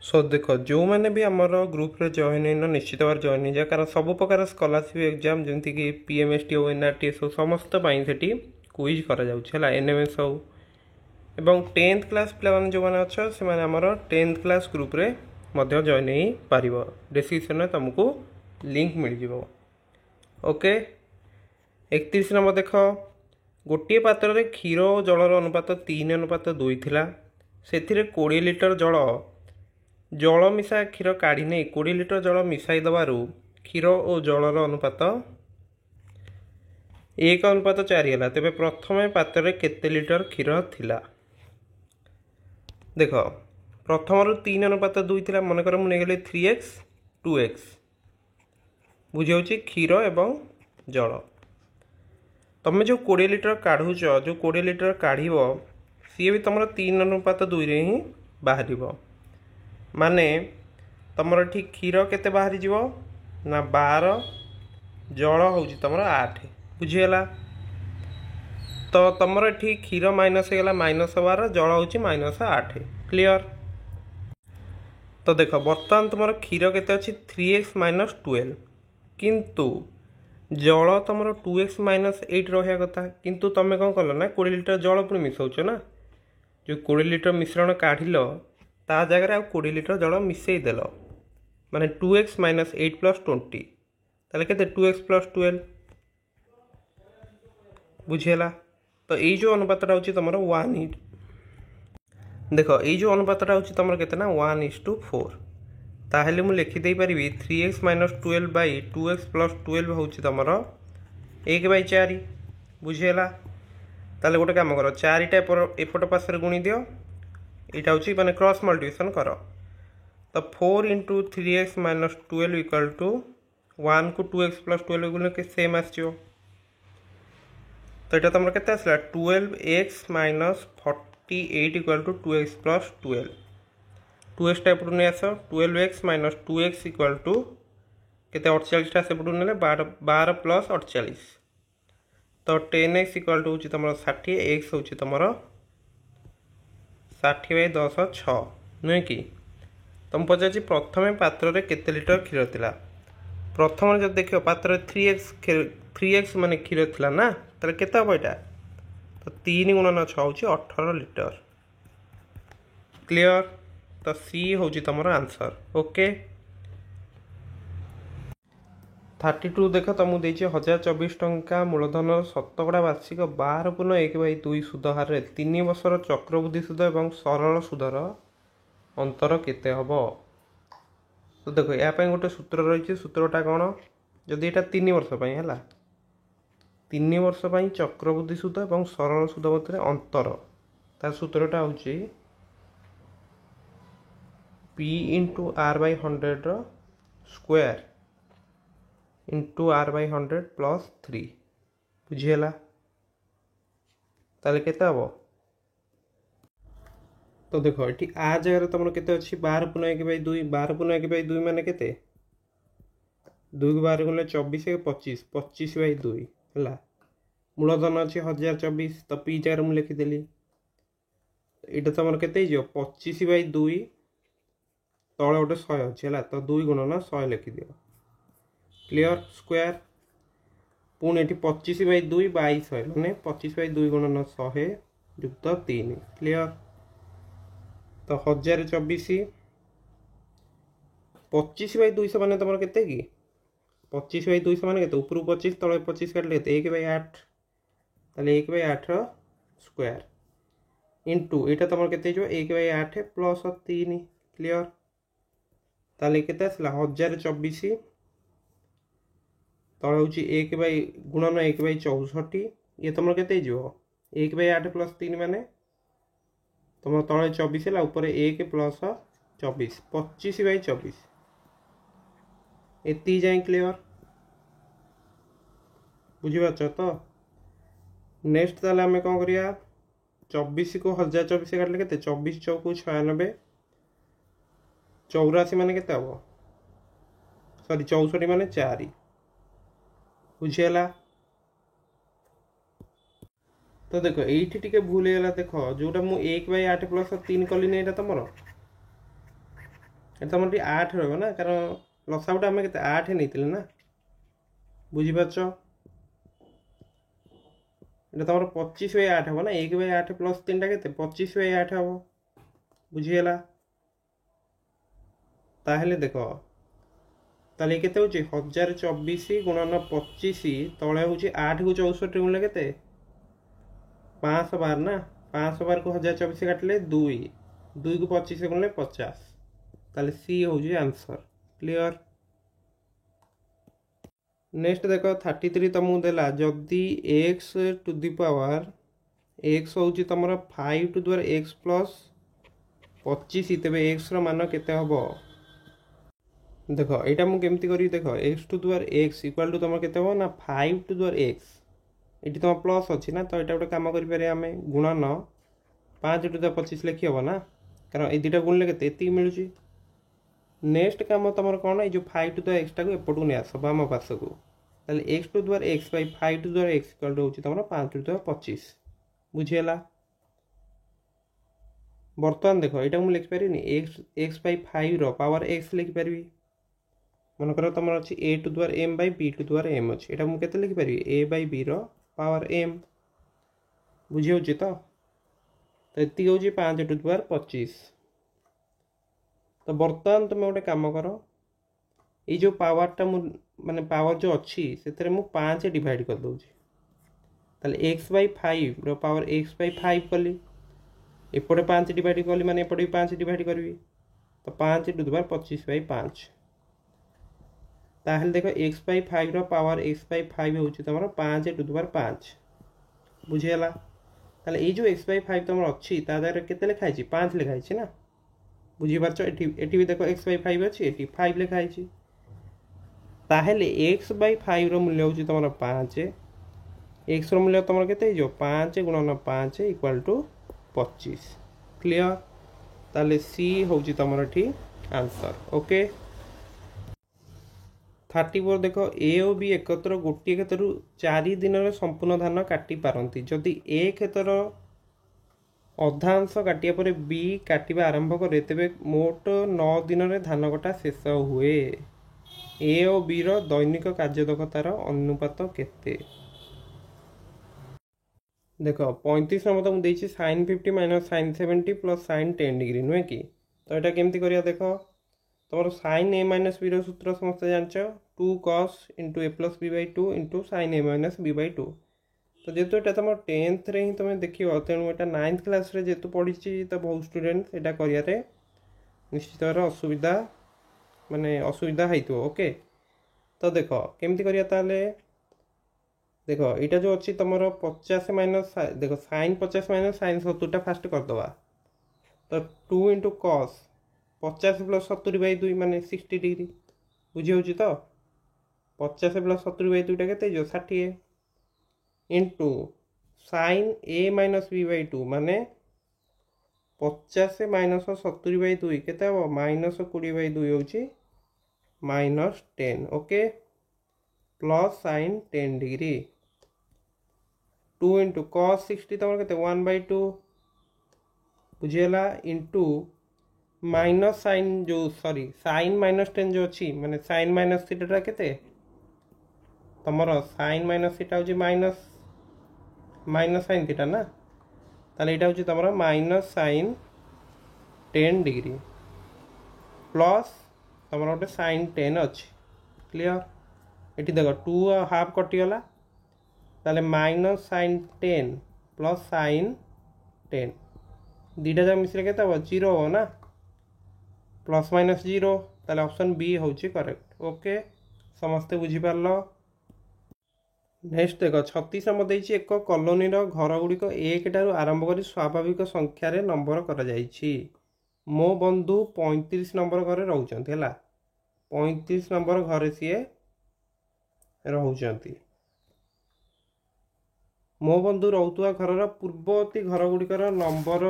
सो देख जो मैंने भी आमर ग्रुप रे जॉइन होना निश्चित भाव जॉइन हो जाए कारण सब प्रकार स्कॉलरशिप एग्जाम जमीक कि पीएमएसटी हो एनआरटी हो समस्त से क्विज कर एनएमएस हो एवं 10th क्लास पे जो मैंने अच्छा से आमर 10th क्लास ग्रुप रे मध्य जॉइन हो पार डिस्क्रिप्शन में तुमको लिंक मिल जाव ओके 31 नंबर देख गोटे पात्र रे क्षीर और जलर अनुपात 3:2 थिला से 20 लिटर जल मिशा क्षीर काढ़ी नहीं 20 लिटर जल मिसाई दबारू क्षीर और जलर अनुपात 1:4 है तेरे प्रथम पात्र केते लिटर क्षीर थिला देख प्रथम रु 3:2 थिला मनकर मुझे 3x 2x बुझे क्षीर एवं जल तुम जो 20 लिटर काढ़ुच जो 20 लिटर काढ़ सी भी तुम 3:2 रे ही बाहर माने तुमर ठीक क्षीर केते बाहरी जीवो ना 12 जल हूँ तुम 8 बुझीगला तो तुमर ठीक क्षीर माइनस होगा -12 जल हूँ -8 क्लियर। तो देख बर्तमान तुम क्षीर केते अच्छी 3x - 12 किंतु जल तुम 2x - 8 रहा कथा किंतु तुम कौन कल ना 20 लिटर जल पुणी मिसौच ना जो 20 लिटर मिश्रण काढ़िल ता जगह आउ 20 लिटर जल मिसई देल माने 2x - 8 + 20 ताले केते 2x + 12 बुझेला। तो ये जो अनुपातटा होची तुमर 1 देख ये जो अनुपातटा होची तुमर केते ना 1:4 ताहेले मु लिखि देई परिबी 3x - 12 / 2x + 12 होची तुमर 1/4 बुझेला। ताले गोटे काम कर 4टा एपट पास गुणी दियो यहाँ हूँ मैंने क्रॉस मल्टीप्लिकेशन कर तो 4 × 3x - 12 = 1 को 2x + 12 गुण के सेम आसो तो यहाँ तुम के 12x - 48 = 2x + 12 2x एपट नहीं आस 12x - 2x के 48 सेपटू ने 12 + 48 तो 10x हूँ तुम 60 x हूँ तुम 60/10 6 नुहे कि तुम पचार प्रथम पात्र रे केते लिटर क्षीर थिला प्रथम जब देख पात्र 3x माने क्षीर थिला ना ताले केते हम यहाँ तो 3 × 6 हूँ 18 लिटर क्लियर। तो सी हूँ तुम आंसर ओके। 32 देख तुमको देती 1024 टंका मूलधन शतकड़ा वार्षिक 12.1/2 सुध हार 3 वर्षर चक्रवृद्धि सुध और सरल सुधर अंतर केते हम तो देख यापाई गोटे सूत्र रही सूत्रटा कौन जदि यहाँ 3 वर्ष है 3 वर्ष चक्रवृद्धि सुध और सरल सुध मध्य अंतर तार सूत्रटा हूँ P × R/100 square into R/100 + 3 बुझीगला ताले केते हम तो देख ये आ जगह तुम केते अच्छी 12.1/2 12.1/2 माने केते 2 को 12 गुणिले 24 25 25/2 है मूलधन अच्छी 1024 तो पी जगह मुझे लिखिदेली यहाँ तुम केते 25/2 तले गोटे 100 अच्छी है तो 2 × 100 लिखिदि क्लियर स्क्वायर पुणी 25/2 22 मैंने 25/2 × 100 युक्त 3 क्लियर। तो 1024 25/200 मान तुम के 25/200 मान के ऊपर 25 तले 25 काटले 1/8 ताले 1/8 स्क्वायर इंटू यहाँ तुम के 1/8 + 3 क्लियर ताले के 1024 तले हूँ 1 गुणन 1/64 ये तुम के 1/8 + 3 माने तुम तले 24 है ऊपर 1 + 24 25/24 एति जाए क्लियर बुझीपार तो नेक्स्ट ताले आम कौन करिया 24 को 1024 काटले के 24 × 4 = 96 84 मान के हम सॉरी 64 मान 4 बुझीगला। तो देख ये भूल है देख जोटा मुझे 1/8 + 3 कली नहीं तुम এটা আমার 8 রহব না, কারণ লসাগুটা আমি কেতে 8 নেইতিলে না, বুঝিপারছ? এটা তোমার 25/8 হব না, 1/8 প্লস 3টা কেতে 25/8 হব, বুঝিগলা? তাহলে দেখ, তাহলে কেতে হচ্ছে 1024 গুণন 25 তলে হচ্ছে 8 କୁ 64 গুণলে কেতে 512 না, 512 କୁ 1024 কাটলে 2, 2 କୁ 25 গুণলে 50, তাহলে সি হচ্ছে आंसर। क्लियर? नेक्स्ट देख 33 तुमको देला जदि x to the power x हूँ तुम 5 टू द्वारा एक्स प्लस 25 तेज एक्स मान केते हम देख यहाँ मुझे केमती करी देख एक्स टू द्वारा एक्स इक्वाल टू तुम केते हम ना 5 टू द्वारा एक्स ये तुम प्लस अच्छी ना, तो यहाँ गोटे कम करें गुणन 5 टू द्वारा 25 लिखी हम ना, कारण ये दुटा गुणले के मिलूँ। नेक्स्ट काम तुम कौन ये 5 टू द्वारा एक्स टाक एपटू नहीं आस बाम पास को, ताले एक्स टू द्वारा एक्स बाई 5 टू द्वारा एक्स इक्वल टू होची तुम 5 टू द्वारा 25, बुझीगला? बर्तमान देख यहाँ मुझे लिखिपारि एक्स बाई 5 रो पावर एक्स लिखिपारि, मनकर तुम अच्छी ए टू द्वारा एम बाई बी टू द्वारा एम अच्छी, यहाँ मुझे लिखिपारि ए बाई बी रो पावर एम, बुझी होची तो ये हूँ 5 टू द्वारा 25। तो बर्तमान तुम गोटे कम कर, ये जो पावरटा माने पावर जो अच्छी से मु 5 डिवाइड कर दूँ, ताले एक्स बाई 5 रो पावर एक्स बाई 5 कली, एपटे 5 डिवाइड कली माने एपटे भी 5 डिवाइड करी, तो 5 टू द्वारा 25/5। ताहले देख एक्स बाई 5 रो पावर एक्स बाई 5 हूँ तुम 5 टू द्वारा 5, बुझीगला? ताले ये जो एक्स बाई 5 तुम अच्छी तादार केते लिखाई 5 लिखाई ना, बुझीपार? एटी भी देख एक्स बाई 5 अच्छी, एटी 5 लिखाई, ताहले एक्स बाई 5 रो मूल्य हूँ तुम 5, एक्स रो मूल्य तुम केते 5 गुणन 5 इक्वल टू 25। क्लियर? ताहले सी हूँ तुम आंसर। ओके 34 देख ए और बी एकत्र गोटे क्षेत्र 4 दिन संपूर्ण धान काटी पारती, जदि ए क्षेत्र अधांश काटिया पर बी काटिबा आरंभ करे तेबे मोट 9 दिन में धान कटा शेष हुए। ए और बी रो दैनिक कार्यदक्षतार अनुपात केते? देख 35 नंबर तुमको देछि sin 50 minus sin 70 plus sin 10 degree नुहे कि, तो यहाँ केमती करिया देख तुम sin a माइनस बी रो सूत्र समस्त जानच 2 cos into a plus b by 2 into sin a minus b by 2, तो जेहेतु यहाँ तुम 10th रे ही तुम देख, तेणु यहाँ 9th क्लास रे जेहेतु पढ़ी तो बहुत स्टूडेंट यहाँ कर निश्चित भाव असुविधा माने असुविधा होइतो। ओके तो देख केमती करिया ताले देख यहाँ जो अच्छी तुम 50 माइनस देख sin 50 माइनस sin 70 फास्ट करदे, तो 2 इंटू कस 50 प्लस 70/2 माने 60 डिग्री, बुझी हो तो 50 प्लस 70/2 के 60 into sin a minus b by 2 माने 50 माइनस 70/2 केते हो माइनस 20/2 होची minus 10। Okay plus sin 10 degree 2 into cos 60 तुम के 1/2 बुझीगला इंटू माइनस sin जो सॉरी sin माइनस 10 जो अच्छी माने sin माइनस थीटा केते तुम sin माइनस थीटा होची माइनस माइनस sin थीटा ना, ताले एटा होची तुम माइनस sin 10 डिग्री प्लस तुम गोटे sin 10 अच्छी। क्लियर? ये देख 2 हाफ कटिगला, ताले माइनस sin 10 प्लस sin 10 दुटा जब मिसले के 0 हो ना, प्लस माइनस 0, ताले ऑप्शन बी हूँ करेक्ट। ओके समस्ते बुझीपार। नेक्स्ट देख 36 नंबर देछि एक कॉलोनी घर गुड़िक 1 ठारू आरंभ कर स्वाभाविक संख्यार नंबर कर मो बंधु 35 नंबर घर रोचंत है 35 नंबर घर सी रोचंती। मो बंधु रोथुआ घर पूर्ववर्ती घर गुड़िकर नंबर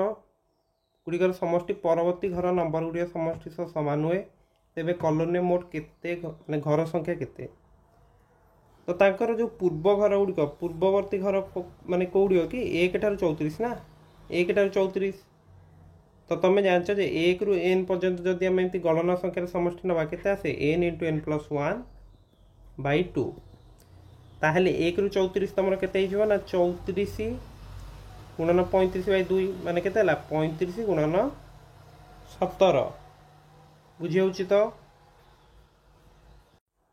गुड़िकर समष्टि परवर्ती घर नंबर गुड़िक समष्टि सह सामान हुए, तेबे कॉलोनी मोट केते माने घर संख्या केते? तो तांकर जो पूर्व घर गुड़िक पूर्ववर्ती घर माने कौड़ी कि 1 ठारू 34 ना, 1 ठारू 34, तो तुम्हें जानच जे 1 रु n पर्यंत जदि आम एमती गणना संख्यार समष्टि नवा केते आसे n into n plus 1 by 2 ताहले 1 रु 34 तुम केते ना 34 गुणन 35 बाई 2 माने केते हला 35 गुणन 17 बुझी होउची तो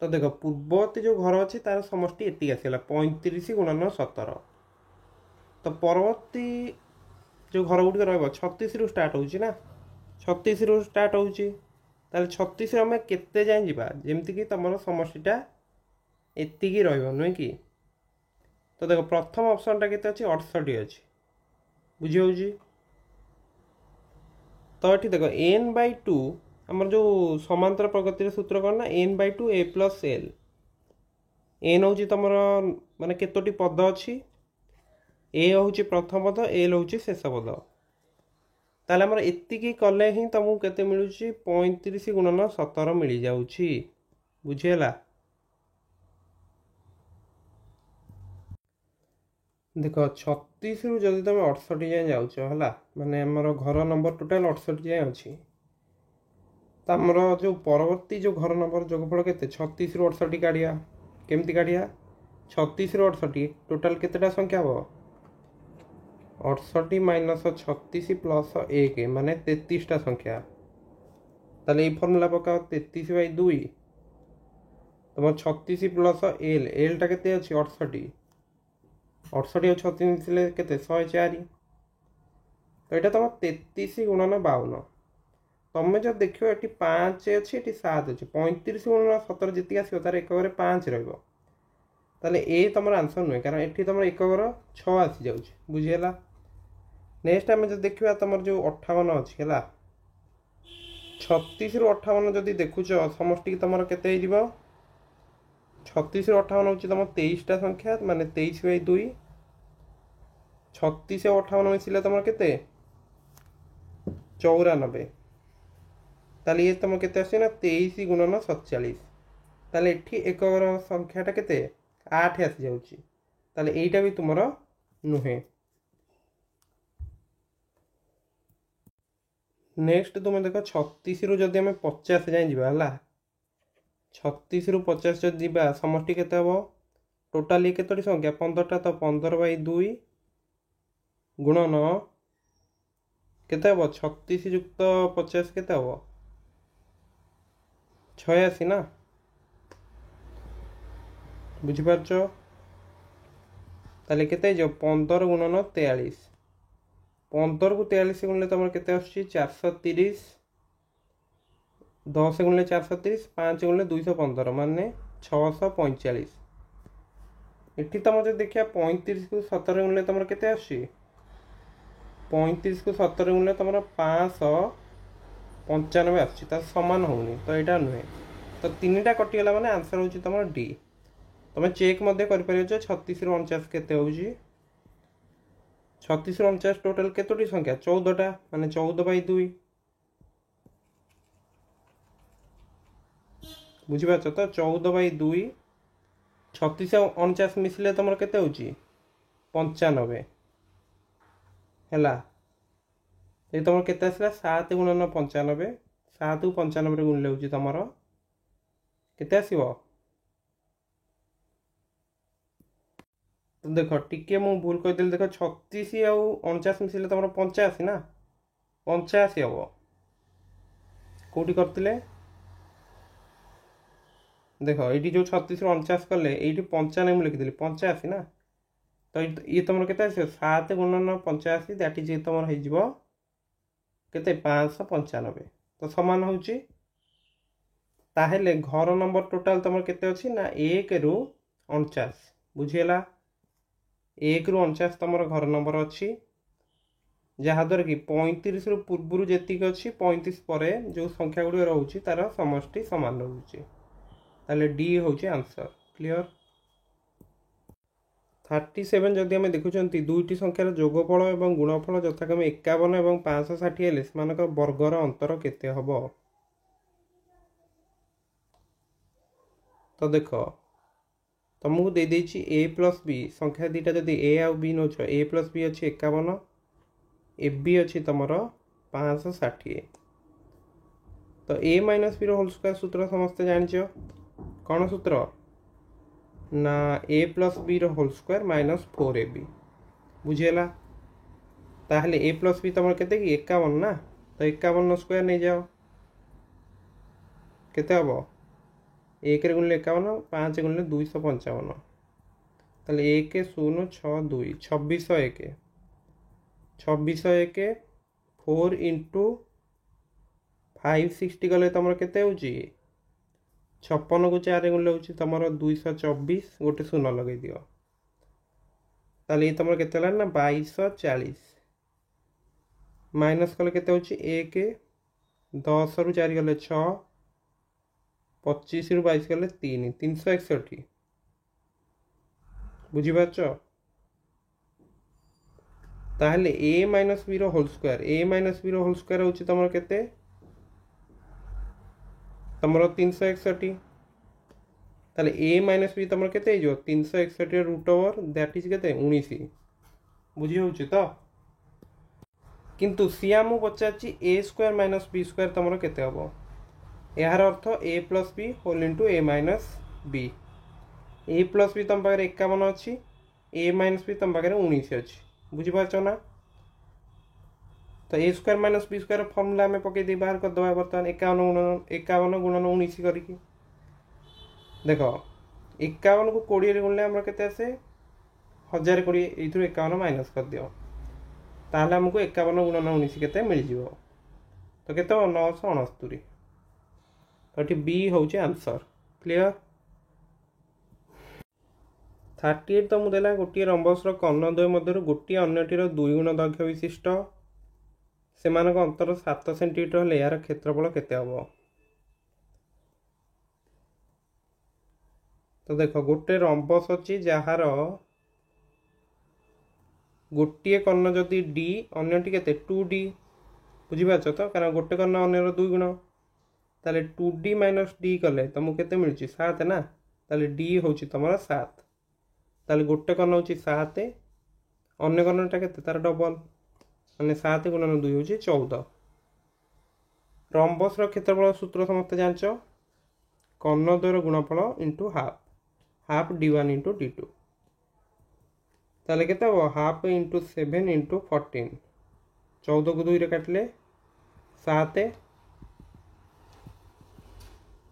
देख पूर्ववर्ती जो घर अच्छी तार समष्टि एति आसला 35 गुणन 17 तो परवर्ती जो घर गुड़िक रहा 36 रु स्टार्ट होची ना 36 रु स्टार्ट होची ताले 36 आम केते जाए जीवा जेमती कि तुम समष्टिटा एतिकी रहिबो नुहे कि तो देख प्रथम ऑप्शन टा केते अछि 68 अछि बुझी होउची तो ये देख n/2 आमर जो समांतर प्रगतिर सूत्र कौन ना n/2 a plus L N हूँ तुम माने केतोटी पद अच्छी ए हूँ प्रथम पद एल हूँ शेष पद ताले आमर एतिकी कले ही तुमको केते मिलूँ 35 गुणन 17 मिल जाऊँगी बुझीगला देख 36 रु जदि तुम 68 जाए जाऊच है माने आमर घर नंबर टोटाल 68 जाए अच्छी आमर जो परवर्ती जो घर नंबर जोगफल के 36 रु 68 काढ़िया केमती काढ़िया 36 रु 68 टोटाल केतेटा संख्या हम 68 माइनस 36 प्लस 1 माने 33टा संख्या ताले ये फर्मूला पकाओ 33 बाई 2 तुम 36 प्लस एल एल टा केते अछि 68 68 और 36 मिसले केते 104 तो यहाँ तुम 33 गुणन 52 तुम्हें जो देख ये 5 अच्छी ये 7 अच्छी 35 गुणन 17 जी आसो तार एक 5 रे ए तुम आंसर नुहे कारण ये तुम एक 6 आसी जाऊँ बुझीगला नेक्स्ट आम जो देखा तुम जो 58 अच्छी है 36 रु 58 जदि देखुच समष्टि तुम के 36 रु 58 हूँ तुम 23टा संख्या माने 23 बाई 2 36 और 58 मिसिले तुम के 94 ताले ये तुम केते आसी ना 23 गुणन 47 ताले एठी एक संख्याटा केते 8 आसी जाउची ताले एइटा भी तुमर नुहे नेक्स्ट तुम देख 36 रु जदि आम 50 जाए जीवा हला 36 रु 50 जदि जीवा समष्टि केते हबो टोटाल ये केतोटी संख्या 15टा तो 15 बाई 2 गुणन केते हबो 36 युक्त 50 केते हबो 86 ना बुझीपार ताले केते जो 15 गुणन 43 15 को 43 गुणले तुम केते आछी 430 10 गुणले 430 5 गुणले 215 माने 645 एठी तुम जो देखिया 35 को 17 गुणले तुम केते आछी 35 को 17 गुणले तुम 595 आछी ता समान होनी तो यहाँ नुहे तो 3टा कटिगला माने आंसर होची तुम डी तुम चेक मध्य कर परियो 36 रु 49 केते होची 36 रु 49 टोटल केतोटी संख्या 14टा माने 14 बाई 2 बुझीपार तो 14 बाई 2 36 और 49 मिसले तुम केते होची 95 हैला ये तुम केते आसला 7 गुणन 95 7 को 95 गुणले होची तुमर केते आसीबो तो देख टिके मु भूल कहीदेली देख 36 आउ 49 मिसले तुम 85 ना 85 हम कौटी करते देख ये जो 36 रु 49 कले ये 95 मुझे लिखिदी 85 ना तो ये तुम के 7 गुणन 85 दैट इज तुम हो केते 595 तो समान होची ताहेले घर नंबर टोटाल तुम केते अछि ना 1 रु 49 बुझीगला 1 रु 49 तुम घर नंबर अच्छी जहाद्वारा कि 35 रु पूर्व जी अच्छी 35 पर जो संख्या गुड़ रोचे तार समष्टि सामान रोचे ताले डी होची आंसर क्लियर 37 जदि आम देखुं दुईटी संख्यार जोगफल और गुणफल यथाक्रमे 51 और 560 हेले से वर्गर अंतर केते हबो तो देख तुमको दे देछि ए प्लस बी संख्या दीटा जदि ए आउ बी नौ ए प्लस बी अच्छी 51 ए बी अच्छी तुमर 560। तो a minus b whole square सूत्र समस्ते जानिछ कौन सूत्र ना a plus b whole square minus 4ab बुझीगला। ताहले a प्लस बी तुम केते कि 51 ना, तो 51 स्क्वायर नहीं जाओ केते हम 1 रे गुणिले 51 5 गुणिले 255 ताहले 1 0 6 2 2601 2601 4 इंटू 560 गले तुम केते होची 56 को 4 गुणिले होची तुम 224 गोटे शून्य लगे दियो ताहले ये तुम केते ना 2240 माइनस कले केते होची 1 10 रु 4 गले 6 25 रु 22 गले 3 361 बुझीपारछ। ताहले a minus b whole square whole square होची तुम केते तुम 361 ताहले a माइनस बी तुम केते जो 361 रूट ओवर दैट इज केते 19 बुझी होची तो। किंतु सी आमु पचारची a square minus b square तुम केते हबो यार अर्थ a plus b whole into a minus b a plus b तुम पाखे 51 अच्छी a माइनस बी तुम पाखे 19 अच्छी बुझीपारछ ना। तो a square minus b square formula आम पकई दे बाहर कर दबा बर्तमान 51 गुणन 19 करके देख 51 को 20 गुणले आम केते आसे 1020 एथुर 51 माइनस कर दियो ताहले हमको 51 गुणन 19 केते मिल जिवो तो केते 969 तो ये बी हूँ आंसर क्लियर। 38 तो मुझे गोटे रंबसर कर्ण द्वय मध्य गोटे अन्यटीर 2 गुण दैर्घ्य विशिष्ट से अंतर 7 सेंटीमीटर हेल्ले यार क्षेत्रफल केते हम। तो देख गोटे रंबस अच्छी जार गोटे कर्ण जदि डी अन्यटी केते 2d बुझीपारछ तो कारण गोटे कर्ण अन्यर 2 गुण ताले 2d माइनस डी कले तुमको केते मिलुची 7 ना ताले डी होची तमरा 7 ताले गोटे कर्ण होची 7 अन्य कर्णटा केते तार डबल माने 7 गुणन 2 होची 14। रंबस क्षेत्रफल सूत्र समस्त जानच कर्णद्वयर गुणफल into half half d1 into d2 ताले केते हो हाफ इंटू 7 इंटू 14 14 को 2 रे काटले 7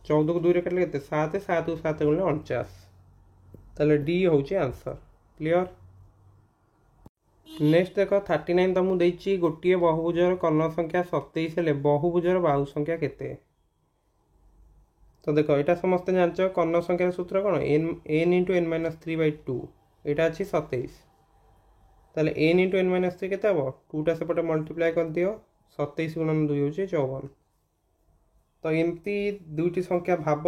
14 को 2 रे काटले केते 7 7 को 7 गुणले 49 ताले डी होची आंसर क्लियर। नेक्स्ट देख 39 तुमको देछि गोटे बहुभुजर कर्ण संख्या 27 हेले बहुभुजर बाहु संख्या केते। तो देख यहाँ समस्त जानच कर्ण संख्यार सूत्र कौन n इंटू n माइनस 3/2 यहाँ अच्छी 27 ताले n इंटू n माइनस 3 केते हम 2टा सेपटे मल्टीप्लाई कर दियो 27 गुणन 2 होची 54। तो एमती दुईटी संख्या भाव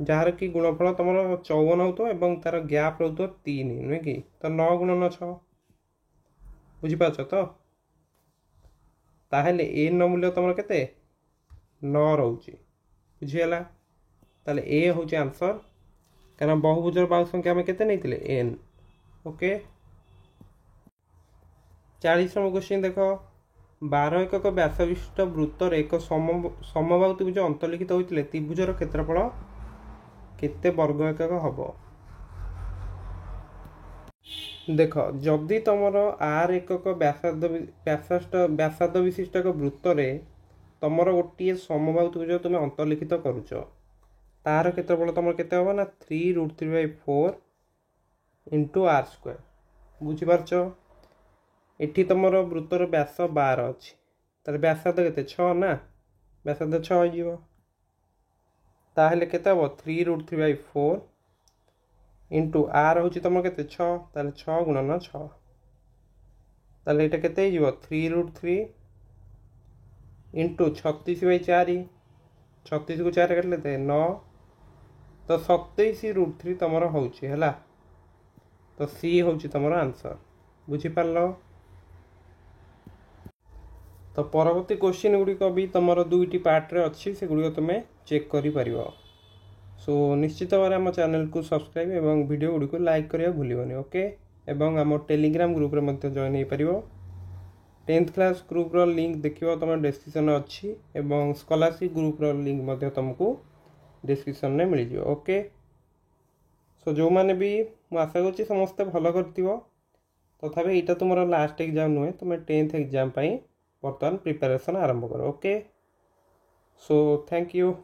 जार कि गुणफल तुम 54 हो एवं तार गैप रो 3 नुहे कि तो 9 गुणन 6 बुझीपारछ तो ताहले n मूल्य तुम केते 9 रोचे बुझीगला ताहले ए होची आंसर कारण बहुभुजर बाहु संख्या में केते नहीं n ओके। 40 क्वेश्चन देख 12 एकक व्यास विशिष्ट वृत्तर एक समबाहु त्रिभुज अंतर्लिखित होते त्रिभुजर क्षेत्रफल केते वर्ग एकक हम। देख जदि तुम आर एकक व्यासार्ध विशिष्ट एक वृत्तर तुम गोटे समबाहु त्रिभुज तुम अंतर्लिखित करुच तार क्षेत्रफल तुम केते हम ना 3√3/4 इंटू आर स्क्वायर बुझीपारछ। एठी तुमर वृत्तर व्यास 12 अच्छी तार व्यासार्ध केते 6 ना व्यासार्ध 6 हो ताहले केते हम 3√3/4 इंटू आर हूँ तुम केते 6 ताहले 6 गुणन 6 ताहले एटा केते हो 3√3 इंटू 36/4 36 को 4 काटले 9 तो 27√3 तुमर होची हैला तो सी होची तुमर आंसर बुझीपार। तो परवर्ती क्वेश्चन गुड़िक भी तुम दुईटी पार्ट रे अच्छी से गुड़िक तुम चेक कर पार। सो निश्चित भाव आम चैनल को सब्सक्राइब एवं वीडियो गुड़िक लाइक करिया भूलिबनी ओके एवं आम टेलीग्राम ग्रुप रे जॉइन हो पार। 10th क्लास ग्रुप्र लिंक देखिए तुम डिस्क्रिप्शन अच्छी एवं स्कॉलरशिप ग्रुप्र लिंक तुमको डिस्क्रिप्शन में मिल जाए। ओके, सो जो मैंने भी आशा करुँच समस्ते भल कर तथापि यहाँ तुम लास्ट एग्जाम नुहे, तुम 10th एग्जाम बर्तमान प्रिपेरेसन आरंभ कर। Okay, so thank you.